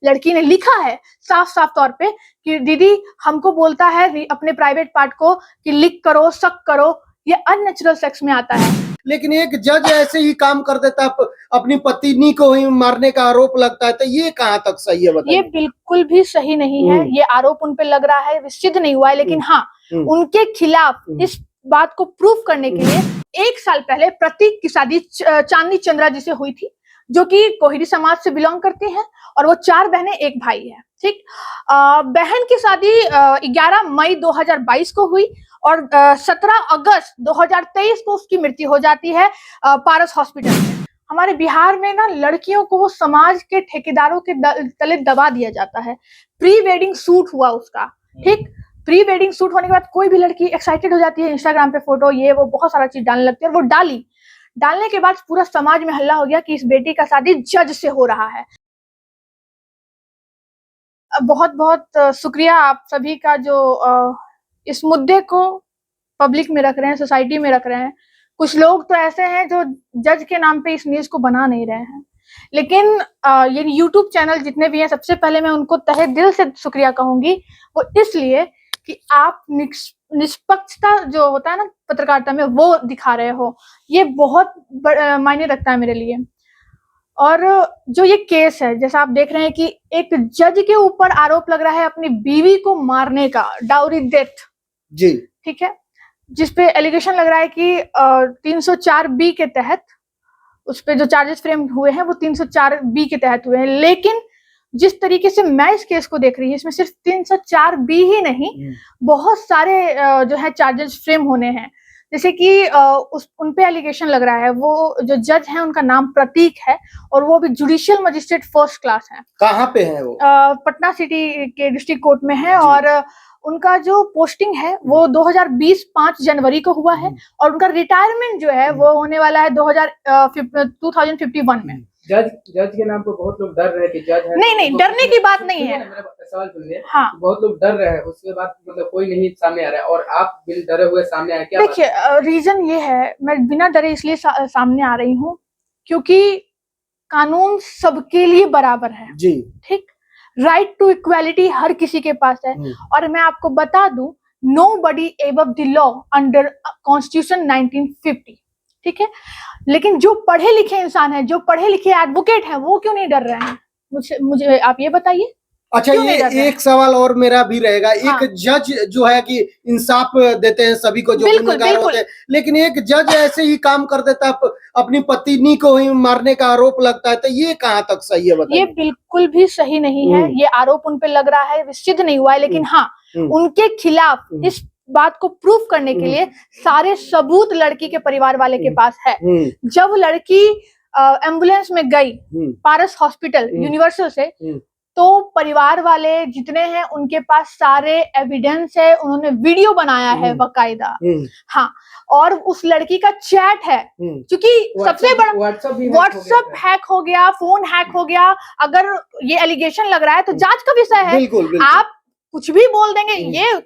लड़की ने लिखा है साफ साफ तौर पे कि दीदी हमको बोलता है अपने प्राइवेट पार्ट को कि लिक करो, सक करो, ये अननेचुरल सेक्स में आता है। लेकिन एक जज ऐसे ही काम कर देता है, अपनी पत्नी को ही मारने का आरोप लगता है, तो ये कहाँ तक सही है बताइए? ये बिल्कुल भी सही नहीं है। ये आरोप उन पे लग रहा है, सिद्ध नहीं हुआ है, लेकिन हाँ उनके खिलाफ इस बात को प्रूफ करने के लिए 1 साल पहले प्रतीक की शादी चांदनी चंद्रा जी से हुई थी, जो कि कोहिरी समाज से बिलोंग करती हैं, और वो 4 बहनें 1 भाई है। ठीक, बहन की शादी 11 मई 2022 को हुई और 17 अगस्त 2023 को उसकी मृत्यु हो जाती है पारस हॉस्पिटल में। हमारे बिहार में ना लड़कियों को वो समाज के ठेकेदारों के तले दबा दिया जाता है। प्री वेडिंग शूट हुआ उसका, ठीक, प्री वेडिंग शूट होने के बाद कोई भी लड़की एक्साइटेड हो जाती है, इंस्टाग्राम पे फोटो ये वो बहुत सारा चीज डालने लगती है, और वो डालने के बाद पूरा समाज में हल्ला हो गया कि इस बेटी का शादी जज से हो रहा है। बहुत बहुत शुक्रिया आप सभी का जो इस मुद्दे को पब्लिक में रख रहे हैं, सोसाइटी में रख रहे हैं। कुछ लोग तो ऐसे हैं जो जज के नाम पे इस न्यूज को बना नहीं रहे हैं, लेकिन ये यूट्यूब चैनल जितने भी हैं, सबसे पहले मैं उनको तहे दिल से शुक्रिया कहूंगी, वो इसलिए कि आप निष्पक्षता जो होता है ना पत्रकारिता में, वो दिखा रहे हो। ये बहुत मायने रखता है मेरे लिए। और जो ये केस है, जैसा आप देख रहे हैं कि एक जज के ऊपर आरोप लग रहा है अपनी बीवी को मारने का, डाउरी डेथ जी, ठीक है, जिसपे एलिगेशन लग रहा है कि 304B के तहत उस पे जो चार्जेस फ्रेम हुए हैं वो 304B के तहत हुए हैं। लेकिन जिस तरीके से मैं इस केस को देख रही हूँ, इसमें सिर्फ 304B ही नहीं, बहुत सारे जो है चार्जेस फ्रेम होने हैं। जैसे कि उन पे एलिगेशन लग रहा है, वो जो जज है उनका नाम प्रतीक है, और वो भी जुडिशियल मजिस्ट्रेट 1st क्लास है। कहाँ पे है वो? पटना सिटी के डिस्ट्रिक्ट कोर्ट में है, और उनका जो पोस्टिंग है वो 2020 5 जनवरी को हुआ है, और उनका रिटायरमेंट जो है वो होने वाला है 2051 में। जज के नाम पर बहुत लोग डर रहे हैं कि जज है। नहीं, डरने की बात नहीं है। मेरा सवाल सुनिए। हाँ, बहुत लोग डर रहे हैं, उसके बाद मतलब कोई नहीं सामने आ रहा है, और आप बिल डरे हुए सामने आए, क्या? देखिए, रीजन ये है, मैं बिना डरे इसलिए सामने आ रही हूँ क्योंकि कानून सबके लिए बराबर है जी, ठीक, राइट टू इक्वालिटी हर किसी के पास है। और मैं आपको बता दूं, nobody above the law under constitution 1950, ठीक है। लेकिन जो पढ़े लिखे इंसान है, जो पढ़े लिखे एडवोकेट है, वो क्यों नहीं डर रहे हैं? मुझे आप ये बताइए। अच्छा, ये एक सवाल और मेरा भी रहेगा। हाँ, एक जज जो है कि इंसाफ देते हैं सभी को जो गुनहगार होते हैं, लेकिन एक जज ऐसे ही काम कर देता है, अपनी पत्नी को ही मारने का आरोप लगता है, तो ये कहाँ तक सही है बताइए? ये बिल्कुल भी सही नहीं है। ये आरोप उन पे लग रहा है, सिद्ध नहीं हुआ है, लेकिन हाँ उनके खिलाफ इस बात को प्रूफ करने के लिए सारे सबूत लड़की के परिवार वाले के पास है। जब लड़की एम्बुलेंस में गई पारस हॉस्पिटल यूनिवर्सल से, तो परिवार वाले जितने हैं उनके पास सारे एविडेंस है, उन्होंने वीडियो बनाया है बकायदा। हाँ, और उस लड़की का चैट है, क्योंकि सबसे बड़ा व्हाट्सएप हैक हो गया, फोन हैक हो गया। अगर ये एलिगेशन लग रहा है तो जांच का विषय है। बिल्कुल। आप कुछ भी बोल देंगे, ये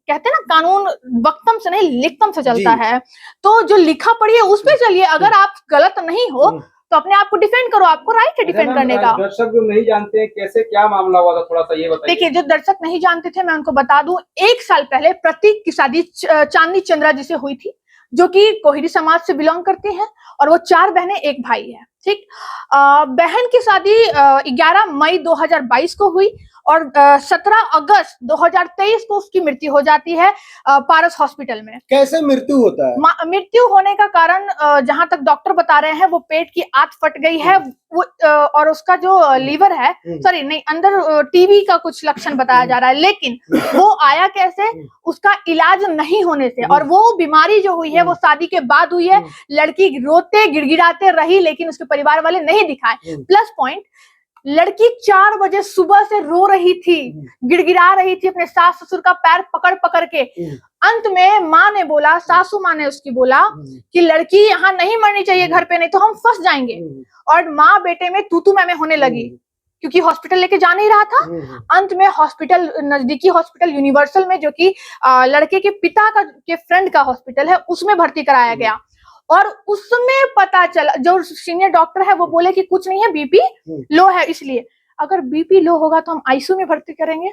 कहते हैं ना कानून वक्तम से नहीं लिखतम से चलता है, तो जो लिखा पढ़िए उस पर चलिए। अगर आप गलत नहीं हो तो अपने आप को डिफेंड करो, आपको राइट है डिफेंड करने का। दर्शक जो नहीं जानते हैं कैसे क्या मामला हुआ था, थोड़ा सा ये बताइए। देखिए, जो दर्शक नहीं जानते थे, मैं उनको बता दूं, 1 साल पहले प्रतीक की शादी चांदनी चंद्रा जी से हुई थी, जो कि कोहिरी समाज से बिलोंग करती हैं, और वो 4 बहनें 1 भाई है। ठीक, बहन की शादी 11 मई 2022 को हुई और 17 अगस्त 2023 को उसकी मृत्यु हो जाती है पारस हॉस्पिटल में। कैसे मृत्यु होता है? मृत्यु होने का कारण जहां तक डॉक्टर बता रहे हैं, वो पेट की आंत फट गई है, वो और उसका जो लीवर है, सॉरी नहीं, अंदर टीबी का कुछ लक्षण बताया जा रहा है। लेकिन वो आया कैसे? उसका इलाज नहीं होने से। और वो बीमारी जो हुई है वो शादी के बाद हुई है। लड़की रोते गिड़गिड़ाते रही, लेकिन उसके परिवार वाले नहीं दिखाए। प्लस पॉइंट, लड़की 4 बजे सुबह से रो रही थी, गिड़गिड़ा रही थी अपने सास ससुर का पैर पकड़ पकड़ के। अंत में माँ ने बोला, सासू माँ ने उसकी बोला कि लड़की यहाँ नहीं मरनी चाहिए घर पे, नहीं तो हम फंस जाएंगे। और माँ बेटे में तू मैं होने लगी, क्योंकि हॉस्पिटल लेके जा नहीं रहा था। अंत में हॉस्पिटल, नजदीकी हॉस्पिटल यूनिवर्सल में, जो कि लड़के के पिता का के फ्रेंड का हॉस्पिटल है, उसमें भर्ती कराया गया। और उसमें पता चला, जो सीनियर डॉक्टर है वो बोले कि कुछ नहीं है, बीपी लो है इसलिए। अगर बीपी लो होगा तो हम आईसीयू में भर्ती करेंगे?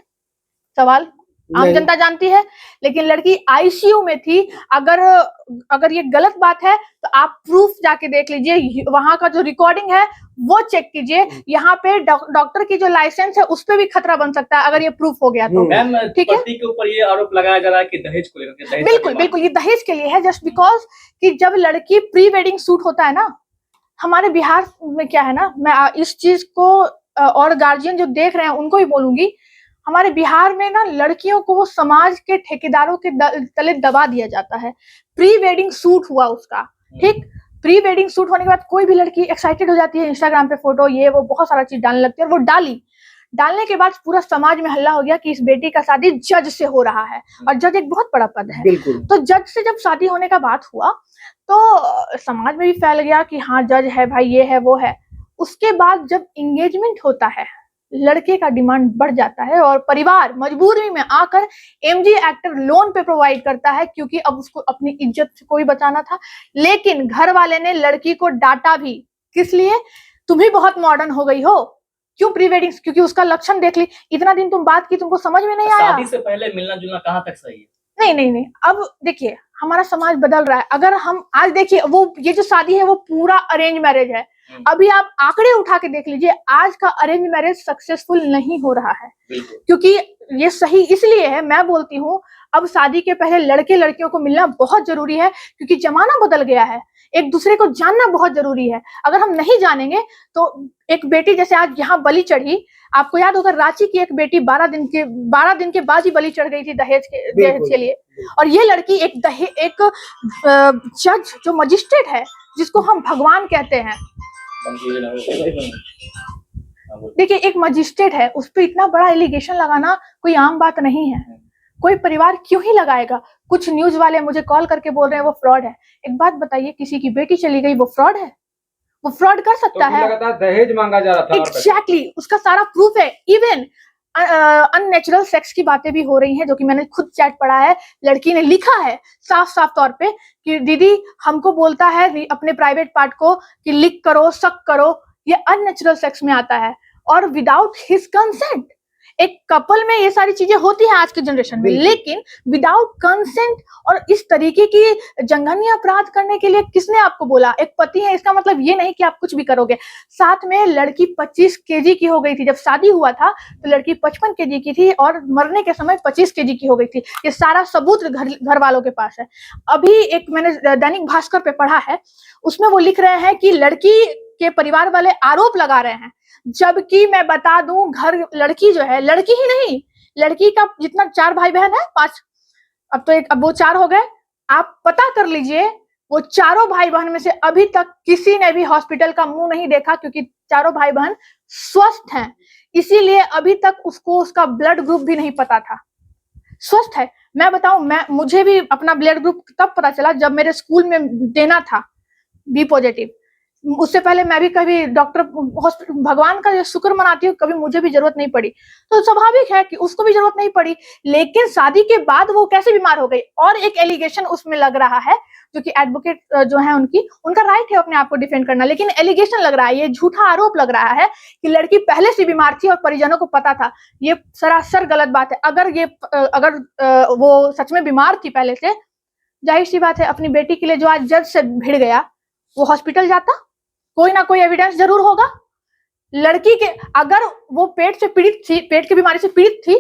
सवाल आम नहीं। जनता जानती है, लेकिन लड़की आईसीयू में थी। अगर ये गलत बात है तो आप प्रूफ जाके देख लीजिए, वहां का जो रिकॉर्डिंग है वो चेक कीजिए। यहाँ पे डॉक्टर की जो लाइसेंस है उस पे भी खतरा बन सकता है अगर ये प्रूफ हो गया तो। मैम, ठीक है, पति के ऊपर ये आरोप लगाया जा रहा है कि दहेज को लेकर, दहेज का बिल्कुल डिमांड। बिल्कुल, ये दहेज के लिए है। जस्ट बिकॉज कि जब लड़की प्री वेडिंग शूट होता है ना, हमारे बिहार में क्या है ना, मैं इस चीज को और गार्जियन जो देख रहे हैं उनको भी बोलूंगी, हमारे बिहार में ना लड़कियों को वो समाज के ठेकेदारों के तले दबा दिया जाता है। प्री वेडिंग शूट हुआ उसका, ठीक, प्री वेडिंग शूट होने के बाद कोई भी लड़की एक्साइटेड हो जाती है, इंस्टाग्राम पे फोटो ये वो बहुत सारा चीज डालने लगती है, और वो डालने के बाद पूरा समाज में हल्ला हो गया कि इस बेटी का शादी जज से हो रहा है, और जज एक बहुत बड़ा पद है। बिल्कुल। तो जज से जब शादी होने का बात हुआ तो समाज में भी फैल गया कि हाँ जज है भाई, ये है वो है। उसके बाद जब एंगेजमेंट होता है, लड़के का डिमांड बढ़ जाता है और परिवार मजबूरी में आकर एमजी एक्टर लोन पे प्रोवाइड करता है, क्योंकि अब उसको अपनी इज्जत से कोई बचाना था। लेकिन घर वाले ने लड़की को डांटा भी, किस लिए? तुम ही बहुत मॉडर्न हो गई हो, क्यों प्री वेडिंग? क्योंकि उसका लक्षण देख ली, इतना दिन तुम बात की, तुमको समझ में नहीं आया। शादी से पहले मिलना जुलना कहाँ तक सही है? नहीं नहीं नहीं, अब देखिए हमारा समाज बदल रहा है। अगर हम आज देखिए, वो ये जो शादी है वो पूरा अरेंज मैरिज है। अभी आप आंकड़े उठा के देख लीजिए, आज का अरेंज मैरिज सक्सेसफुल नहीं हो रहा है, क्योंकि ये सही इसलिए है, मैं बोलती हूँ अब शादी के पहले लड़के लड़कियों को मिलना बहुत जरूरी है, क्योंकि जमाना बदल गया है, एक दूसरे को जानना बहुत जरूरी है। अगर हम नहीं जानेंगे तो एक बेटी, जैसे आज यहाँ बलि चढ़ी, आपको याद होगा रांची की एक बेटी 12 दिन के बाद ही बलि चढ़ गई थी दहेज के लिए। और ये लड़की एक जज जो मजिस्ट्रेट है, जिसको हम भगवान कहते हैं, देखिए एक मजिस्ट्रेट है, उस पर इतना बड़ा एलिगेशन लगाना कोई आम बात नहीं है। कोई परिवार क्यों ही लगाएगा? कुछ न्यूज वाले मुझे कॉल करके बोल रहे हैं वो फ्रॉड है। एक बात बताइए, किसी की बेटी चली गई वो फ्रॉड है? वो फ्रॉड कर सकता है? लगातार दहेज मांगा जा रहा था। एग्जैक्टली, उसका सारा प्रूफ है। इवन अननेचुरल सेक्स की बातें भी हो रही हैं, जो कि मैंने खुद चैट पढ़ा है। लड़की ने लिखा है साफ साफ तौर पे कि दीदी हमको बोलता है अपने प्राइवेट पार्ट को कि लिक करो, सक करो, ये अननेचुरल सेक्स में आता है, और विदाउट हिज कंसेंट। एक कपल में ये सारी चीजें होती है आज के जनरेशन में, लेकिन विदाउट कंसेंट और इस तरीके की जघन्य अपराध करने के लिए किसने आपको बोला? एक पति है, इसका मतलब ये नहीं कि आप कुछ भी करोगे। साथ में लड़की 25 केजी की हो गई थी, जब शादी हुआ था तो लड़की 55 केजी की थी, और मरने के समय 25 केजी की हो गई थी। ये सारा सबूत घर वालों के पास है। अभी एक मैंने दैनिक भास्कर पे पढ़ा है, उसमें वो लिख रहे हैं कि लड़की के परिवार वाले आरोप लगा रहे हैं, जबकि मैं बता दूं, घर लड़की जो है, लड़की ही नहीं, लड़की का जितना 4 भाई बहन है, 5, अब वो 4 हो गए। आप पता कर लीजिए, वो चारों भाई बहन में से अभी तक किसी ने भी हॉस्पिटल का मुंह नहीं देखा, क्योंकि चारों भाई बहन स्वस्थ हैं, इसीलिए अभी तक उसको उसका ब्लड ग्रुप भी नहीं पता था। स्वस्थ है। मैं बताऊं, मुझे भी अपना ब्लड ग्रुप तब पता चला जब मेरे स्कूल में देना था, बी पॉजिटिव। उससे पहले मैं भी कभी डॉक्टर हॉस्पिटल, भगवान का शुक्र मनाती हूँ, कभी मुझे भी जरूरत नहीं पड़ी। तो स्वाभाविक है कि उसको भी जरूरत नहीं पड़ी। लेकिन शादी के बाद वो कैसे बीमार हो गई? और एक एलिगेशन उसमें लग रहा है, जो कि एडवोकेट जो है उनका राइट है अपने आप को डिफेंड करना, लेकिन एलिगेशन लग रहा है, ये झूठा आरोप लग रहा है कि लड़की पहले से बीमार थी और परिजनों को पता था। ये सरासर गलत बात है। अगर वो सच में बीमार थी पहले से, जाहिर सी बात है अपनी बेटी के लिए जो आज जज से भिड़ गया, वो हॉस्पिटल जाता, कोई ना कोई एविडेंस जरूर होगा। लड़की के अगर वो पेट से पीड़ित थी, पेट की बीमारी से पीड़ित थी,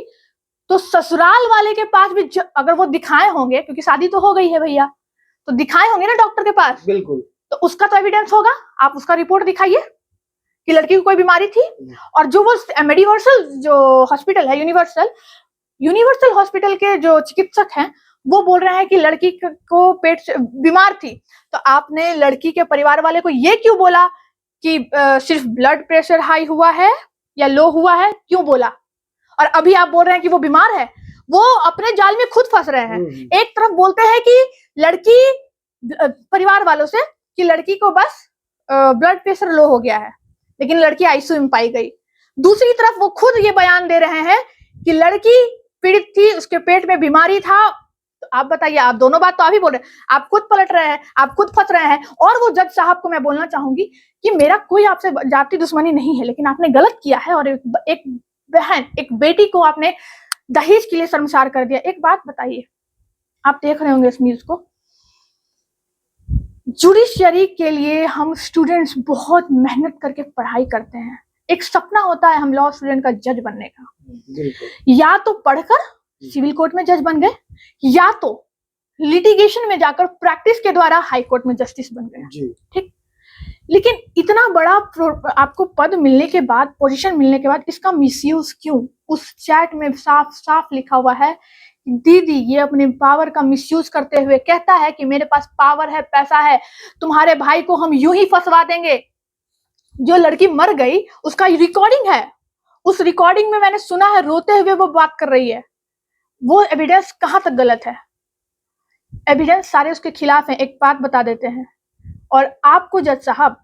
तो ससुराल वाले के पास भी अगर वो दिखाए होंगे, क्योंकि शादी तो हो गई है भैया, तो दिखाए होंगे ना डॉक्टर के पास। बिल्कुल। तो उसका तो एविडेंस होगा, आप उसका रिपोर्ट दिखाइए कि लड़की को कोई बीमारी थी। और जो वो मेडिवर्सल जो हॉस्पिटल है, यूनिवर्सल हॉस्पिटल के जो चिकित्सक हैं, वो बोल रहे हैं कि लड़की को पेट से बीमार थी। तो आपने लड़की के परिवार वाले को ये क्यों बोला कि सिर्फ ब्लड प्रेशर हाई हुआ है या लो हुआ है? क्यों बोला? और अभी आप बोल रहे हैं कि वो बीमार है। वो अपने जाल में खुद फंस रहे हैं। एक तरफ बोलते हैं कि लड़की, परिवार वालों से, कि लड़की को बस ब्लड प्रेशर लो हो गया है, लेकिन लड़की आईसीयू में पाई गई। दूसरी तरफ वो खुद ये बयान दे रहे हैं कि लड़की पीड़ित थी, उसके पेट में बीमारी था। तो आप बताइए, आप दोनों बात तो आप ही बोल रहे हैं, आप खुद पलट रहे हैं, आप खुद फंस रहे हैं। और वो जज साहब को मैं बोलना चाहूंगी कि मेरा कोई आपसे जाति दुश्मनी नहीं है, लेकिन आपने गलत किया है और एक बहन, एक बेटी को आपने दहेज के लिए शर्मसार कर दिया। एक बात बताइए, आप देख रहे होंगे इस न्यूज को, जुडिशियरी के लिए हम स्टूडेंट्स बहुत मेहनत करके पढ़ाई करते हैं। एक सपना होता है हम लॉ स्टूडेंट का जज बनने का, या तो पढ़कर सिविल कोर्ट में जज बन गए, या तो लिटिगेशन में जाकर प्रैक्टिस के द्वारा हाई कोर्ट में जस्टिस बन गए। ठीक, लेकिन इतना बड़ा आपको पद मिलने के बाद, पोजीशन मिलने के बाद इसका मिसयूज क्यों? उस चैट में साफ साफ लिखा हुआ है, दीदी ये अपने पावर का मिसयूज करते हुए कहता है कि मेरे पास पावर है, पैसा है, तुम्हारे भाई को हम यूं ही फंसवा देंगे। जो लड़की मर गई उसका रिकॉर्डिंग है, उस रिकॉर्डिंग में मैंने सुना है रोते हुए वो बात कर रही है। वो एविडेंस कहां तक गलत है? एविडेंस सारे उसके खिलाफ हैं। एक बात बता देते हैं, और आपको जज साहब,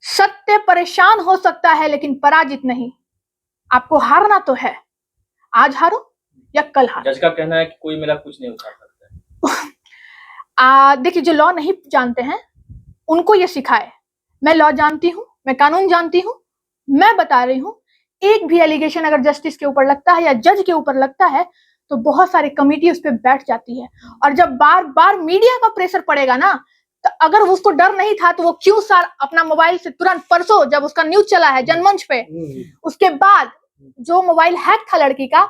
सत्य परेशान हो सकता है लेकिन पराजित नहीं। आपको हारना तो है, आज हारो या कल हारो। जज का कहना है कि कोई मेरा कुछ नहीं उखाड़ सकता। देखिए, जो लॉ नहीं जानते हैं उनको ये सिखाए। मैं लॉ जानती हूँ, मैं कानून जानती हूँ, मैं बता रही हूँ, एक भी एलिगेशन अगर जस्टिस के ऊपर लगता है या जज के ऊपर लगता है तो बहुत सारी कमेटी उस पर बैठ जाती है। और जब बार बार मीडिया का प्रेशर पड़ेगा ना, तो अगर उसको डर नहीं था तो वो क्यों सर अपना मोबाइल से तुरंत, परसों जब उसका न्यूज चला है जनमंच पे, उसके बाद जो मोबाइल हैक था लड़की का,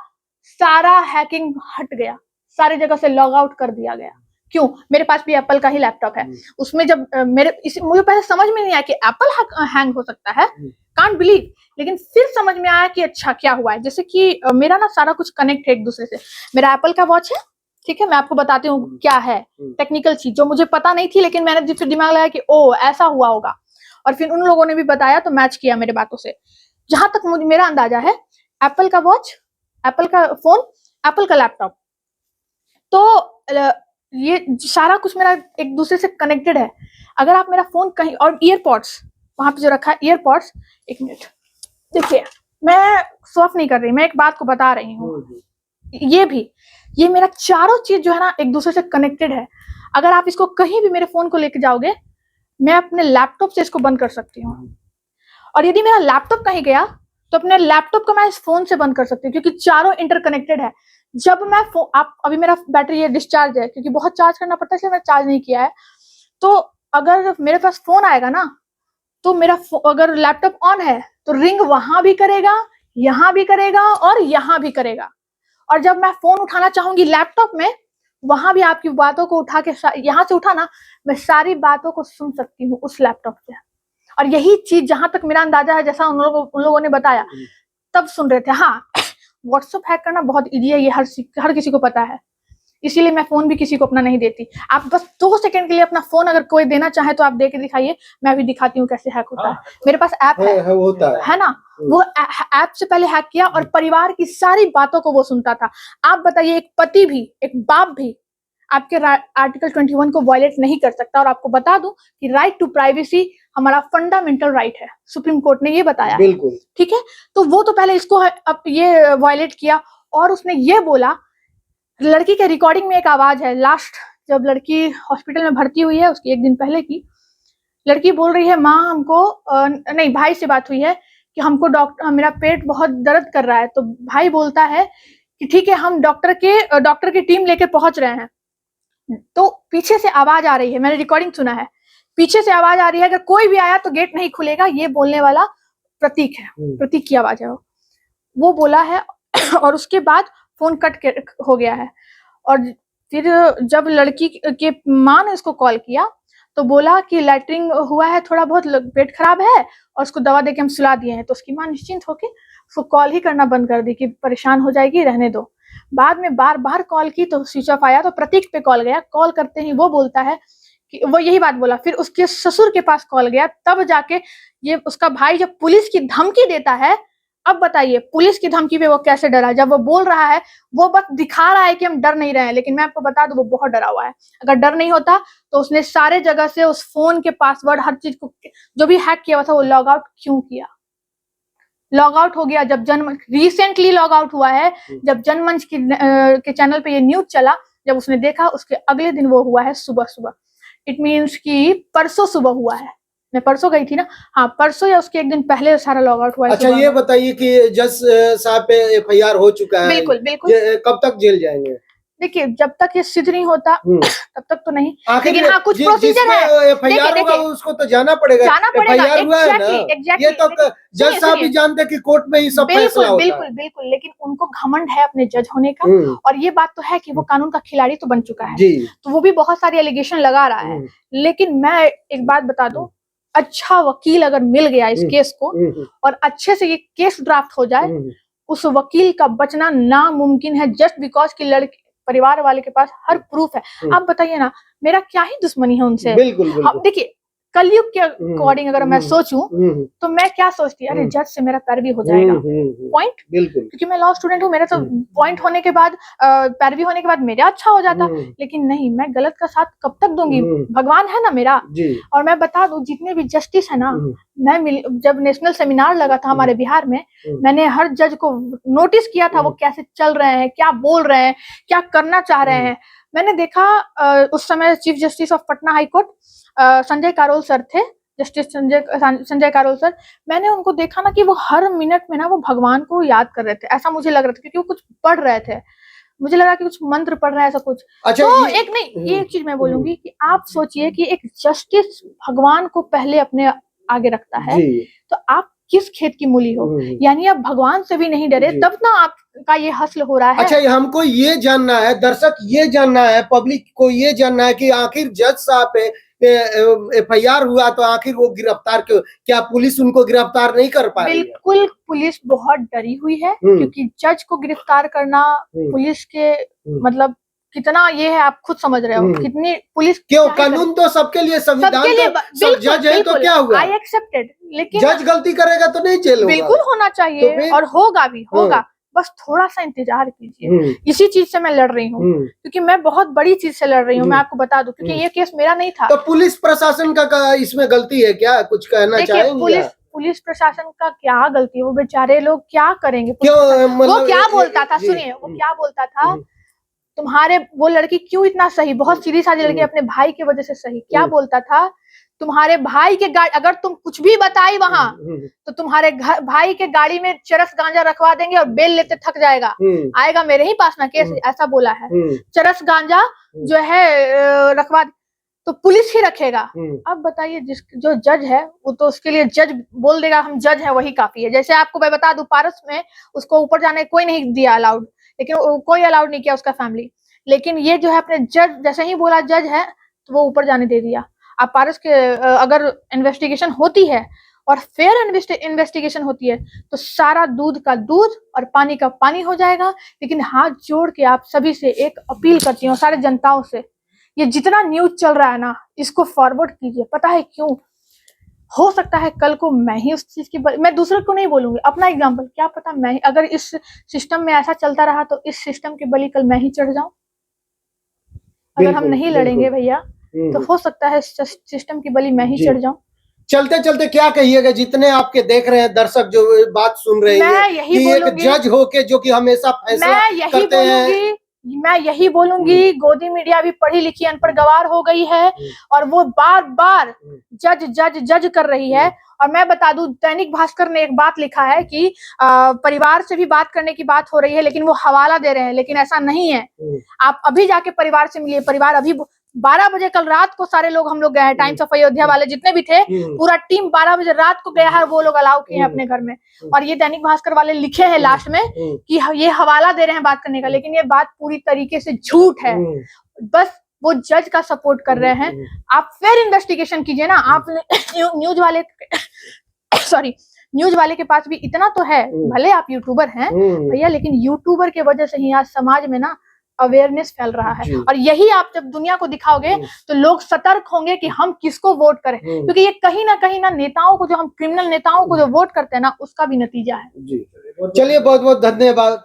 सारा हैकिंग हट गया, सारी जगह से लॉग आउट कर दिया गया। क्यों? मेरे पास भी एप्पल का ही लैपटॉप है। उसमें जब मुझे पहले समझ में नहीं आया कि एप्पल हैंग हो सकता है, कांट बिलीव, लेकिन फिर समझ में आया कि अच्छा क्या हुआ है। जैसे कि मेरा ना सारा कुछ कनेक्ट है एक दूसरे से। मेरा एप्पल का वॉच है, ठीक है, मैं आपको बताती हूँ क्या है टेक्निकल चीज जो मुझे पता नहीं थी, लेकिन मैंने फिर दिमाग लगाया कि ओ ऐसा हुआ होगा, और फिर उन लोगों ने भी बताया तो मैच किया मेरे बातों से। जहां तक मुझे मेरा अंदाजा है, एप्पल का वॉच, एप्पल का फोन, एप्पल का लैपटॉप, तो ये सारा कुछ मेरा एक दूसरे से कनेक्टेड है। अगर आप मेरा फोन कहीं, और ईयरपॉड्स वहां पे जो रखा है ईयरपॉड्स, एक मिनट देखिए, मैं सॉफ्ट नहीं कर रही, मैं एक बात को बता रही हूँ, ये मेरा चारों चीज जो है ना एक दूसरे से कनेक्टेड है। अगर आप इसको कहीं भी मेरे फोन को लेके जाओगे, मैं अपने लैपटॉप से इसको बंद कर सकती हूँ, और यदि मेरा लैपटॉप कहीं गया तो अपने लैपटॉप को मैं इस फोन से बंद कर सकती हूँ, क्योंकि चारों इंटरकनेक्टेड है। जब मैं आप अभी मेरा बैटरी ये डिस्चार्ज है, क्योंकि बहुत चार्ज करना पड़ता है, इसलिए मैं चार्ज नहीं किया है। तो अगर मेरे पास फोन आएगा ना, तो मेरा अगर लैपटॉप ऑन है तो रिंग वहां भी करेगा, यहाँ भी करेगा और यहाँ भी करेगा। और जब मैं फोन उठाना चाहूंगी लैपटॉप में, वहां भी आपकी बातों को उठा के, यहाँ से उठा ना, मैं सारी बातों को सुन सकती हूँ उस लैपटॉप से। और यही चीज जहां तक मेरा अंदाजा है, जैसा उन लोगों ने बताया तब सुन रहे थे। हाँ, व्हाट्सएप हैक करना बहुत इजी है, ये हर किसी को पता है, इसीलिए मैं फोन भी किसी को अपना नहीं देती। आप बस 2 सेकंड के लिए अपना फोन अगर कोई देना चाहे तो आप दे के दिखाइए, मैं भी दिखाती हूँ कैसे हैक होता है। मेरे पास ऐप है ना, वो ऐप से पहले हैक किया और परिवार की सारी बातों को वो सुनता था। आप बताइए, एक पति भी, एक बाप भी आपके आर्टिकल 21 को वायलेट नहीं कर सकता। और आपको बता दूं कि राइट टू प्राइवेसी हमारा फंडामेंटल राइट है, सुप्रीम कोर्ट ने ये बताया, बिल्कुल ठीक है। तो वो तो पहले इसको अब ये वायलेट किया, और उसने ये बोला, लड़की के रिकॉर्डिंग में एक आवाज है, लास्ट जब लड़की हॉस्पिटल में भर्ती हुई है उसकी 1 दिन पहले की, लड़की बोल रही है, माँ हमको नहीं, भाई से बात हुई है कि हमको डॉक्टर, मेरा पेट बहुत दर्द कर रहा है। तो भाई बोलता है कि ठीक है, हम डॉक्टर की टीम लेकर पहुंच रहे हैं। तो पीछे से आवाज आ रही है, मैंने रिकॉर्डिंग सुना है, पीछे से आवाज आ रही है, अगर कोई भी आया तो गेट नहीं खुलेगा, ये बोलने वाला प्रतीक है, प्रतीक की आवाज है वो बोला है। और उसके बाद फोन कट हो गया है। और फिर जब लड़की के माँ ने उसको कॉल किया तो बोला कि लैटरिन हुआ है, थोड़ा बहुत पेट खराब है, और उसको दवा देके हम सुला दिए हैं। तो उसकी माँ निश्चिंत होके उसको कॉल ही करना बंद कर दी कि परेशान हो जाएगी, रहने दो। बाद में बार बार कॉल की तो स्विच ऑफ आया, तो प्रतीक पे कॉल गया। कॉल करते ही वो बोलता है कि वो यही बात बोला। फिर उसके ससुर के पास कॉल गया, तब जाके ये उसका भाई जब पुलिस की धमकी देता है, अब बताइए पुलिस की धमकी पे वो कैसे डरा। जब वो बोल रहा है, वो बस दिखा रहा है कि हम डर नहीं रहे हैं, लेकिन मैं आपको बता दूं वो बहुत डरा हुआ है। अगर डर नहीं होता तो उसने सारे जगह से उस फोन के पासवर्ड, हर चीज को जो भी हैक किया हुआ था वो लॉग आउट क्यों किया? लॉग आउट हो गया जब रिसेंटली लॉग आउट हुआ है, जब जनमंच के चैनल पे ये न्यूज चला, जब उसने देखा उसके अगले दिन वो हुआ है सुबह सुबह। इट मीन्स कि परसों सुबह हुआ है, मैं परसों गई थी ना, हाँ परसों या उसके एक दिन पहले सारा लॉग आउट हुआ है अच्छा सुबह ये में। बताइए कि जज साहब पे FIR हो चुका है, बिल्कुल बिल्कुल। ये कब तक जेल जाएंगे? देखिए जब तक ये सिद्ध नहीं होता तब तक तो नहीं, आखिर लेकिन हाँ कुछ प्रोसीजर है। FIR देखिए होगा उसको तो जाना पड़ेगा, जाना पड़ेगा, FIR हुआ है ना, एग्जैक्टली ये तो लेकिन जज साहब भी जानते हैं कि कोर्ट में ही सब बिल्कुल फैसला होता है। बिल्कुल बिल्कुल, लेकिन उनको घमंड है अपने जज होने का, और ये बात तो है कि वो कानून का खिलाड़ी तो बन चुका है, जी तो वो भी बहुत सारी एलिगेशन लगा रहा है। लेकिन मैं एक बात बता दूं, अच्छा वकील अगर मिल गया इस केस को और अच्छे से ये केस ड्राफ्ट हो जाए, उस वकील का बचना नामुमकिन है, जस्ट बिकॉज कि लड़के परिवार वाले के पास हर प्रूफ है। आप बताइए ना, मेरा क्या ही दुश्मनी है उनसे। बिल्कुल बिल्कुल। देखिए कलयुग के अकॉर्डिंग अगर मैं सोचूं तो मैं क्या सोचती, अरे जज से मेरा पैरवी हो जाएगा, पॉइंट, बिल्कुल, क्योंकि मैं लॉ स्टूडेंट हूँ, मेरे तो पॉइंट होने के बाद पैरवी होने के बाद मेरा अच्छा हो जाता। लेकिन नहीं, मैं गलत का साथ कब तक दूंगी, भगवान है ना मेरा। जी। और मैं बता दूं, जितने भी जस्टिस है ना, मैं जब नेशनल सेमिनार लगा था हमारे बिहार में, मैंने हर जज को नोटिस किया था वो कैसे चल रहे हैं, क्या बोल रहे हैं, क्या करना चाह रहे हैं। मैंने देखा उस समय chief justice of Patna high court Sanjay Carol sir थे, जस्टिस संजय कारोल सर। मैंने उनको देखा ना कि वो हर मिनट में ना वो भगवान को याद कर रहे थे, ऐसा मुझे लग रहा था, क्योंकि वो कुछ पढ़ रहे थे, मुझे लगा कि कुछ मंत्र पढ़ रहे हैं ऐसा कुछ। अच्छा, तो एक नहीं, ये एक चीज मैं बोलूंगी कि आप सोचिए कि एक जस्टिस भगवान को पहले अपने आगे रखता है, तो आप किस खेत की मूली हो, यानी आप भगवान से भी नहीं डरे, तब ना आपका ये हसल हो रहा है। अच्छा हमको ये जानना है, दर्शक ये जानना है, पब्लिक को ये जानना है कि आखिर जज साहब पे FIR हुआ तो आखिर वो गिरफ्तार क्यों, क्या पुलिस उनको गिरफ्तार नहीं कर पा रही है? बिल्कुल पुलिस बहुत डरी हुई है, क्योंकि जज को गिरफ्तार करना पुलिस के मतलब कितना ये है, आप खुद समझ रहे हो कितनी पुलिस क्यों, कानून तो सबके लिए, संविधान तो जज है, तो क्या हुआ, आई एक्सेप्टेड, लेकिन जज गलती करेगा तो नहीं जेल होगा, बिल्कुल होना चाहिए, और होगा भी होगा, बस थोड़ा सा इंतजार कीजिए। इसी चीज से मैं लड़ रही हूँ, क्योंकि मैं बहुत बड़ी चीज से लड़ रही हूँ, मैं आपको बता दूं, क्योंकि ये केस मेरा नहीं था। तो पुलिस प्रशासन का इसमें गलती है क्या, कुछ कहना चाहेंगे? पुलिस प्रशासन का क्या गलती है, वो बेचारे लोग क्या करेंगे। क्यों, वो क्या बोलता था, सुनिए वो क्या बोलता था, तुम्हारे वो लड़की क्यों इतना सही, बहुत सीधी सादी लड़की, अपने भाई की वजह से सही, क्या बोलता था, तुम्हारे भाई के गाड़ी, अगर तुम कुछ भी बताई वहां तो तुम्हारे भाई के गाड़ी में चरस गांजा रखवा देंगे और बेल लेते थक जाएगा, आएगा मेरे ही पास ना केस, ऐसा बोला है। चरस गांजा जो है रखवा, तो पुलिस ही रखेगा। अब बताइए, जो जज है वो तो उसके लिए जज बोल देगा हम जज है, वही काफी है। जैसे आपको मैं बता दूं, पारस में उसको ऊपर जाने कोई नहीं दिया अलाउड, लेकिन कोई अलाउड नहीं किया उसका फैमिली, लेकिन ये जो है अपने जज जैसे ही बोला जज है तो वो ऊपर जाने दे दिया। अब पारस के अगर इन्वेस्टिगेशन होती है और फेयर इन्वेस्टिगेशन होती है तो सारा दूध का दूध और पानी का पानी हो जाएगा। लेकिन हाथ जोड़ के आप सभी से एक अपील करती हूँ, सारे जनताओं से, ये जितना न्यूज चल रहा है ना, इसको फॉरवर्ड कीजिए। पता है क्यों, हो सकता है कल को मैं ही उस चीज की मैं दूसरे को नहीं बोलूंगी, अपना एग्जाम्पल, क्या पता मैं अगर इस सिस्टम में ऐसा चलता रहा तो इस सिस्टम के बलि कल मैं ही चढ़ जाऊं। अगर हम नहीं लड़ेंगे भैया तो हो सकता है सिस्टम की बलि मैं ही चढ़ जाऊं। चलते चलते क्या कहिएगा, जितने आपके देख रहे हैं दर्शक जो बात सुन रहे हैं कि एक जज होके जो कि हमेशा फैसला करते हैं, मैं यही बोलूंगी, गोदी मीडिया भी पढ़ी लिखी अनपढ़ गवार हो गई है और वो बार बार जज जज जज कर रही है। और मैं बता दूं, दैनिक भास्कर ने एक बात लिखा है कि परिवार से भी बात करने की बात हो रही है, लेकिन वो हवाला दे रहे हैं, लेकिन ऐसा नहीं है। आप अभी जाके परिवार से मिलिए, परिवार अभी 12 बजे कल रात को सारे लोग हम लोग गए हैं, टाइम्स ऑफ अयोध्या वाले जितने भी थे, पूरा टीम 12 बजे रात को गया है, वो लोग अलाउ किए हैं अपने घर में। और ये दैनिक भास्कर वाले लिखे हैं लास्ट में कि ये हवाला दे रहे हैं बात करने का, लेकिन ये बात पूरी तरीके से झूठ है, बस वो जज का सपोर्ट कर रहे हैं। आप फेयर इन्वेस्टिगेशन कीजिए ना। आप न्यूज वाले न्यूज वाले के पास भी इतना तो है, भले आप यूट्यूबर हैं भैया, लेकिन यूट्यूबर के वजह से ही आज समाज में ना अवेयरनेस फैल रहा है। और यही आप जब दुनिया को दिखाओगे तो लोग सतर्क होंगे कि हम किसको वोट करें, क्योंकि ये कहीं ना नेताओं को, जो हम क्रिमिनल नेताओं को जो वोट करते हैं ना, उसका भी नतीजा है। चलिए बहुत बहुत धन्यवाद।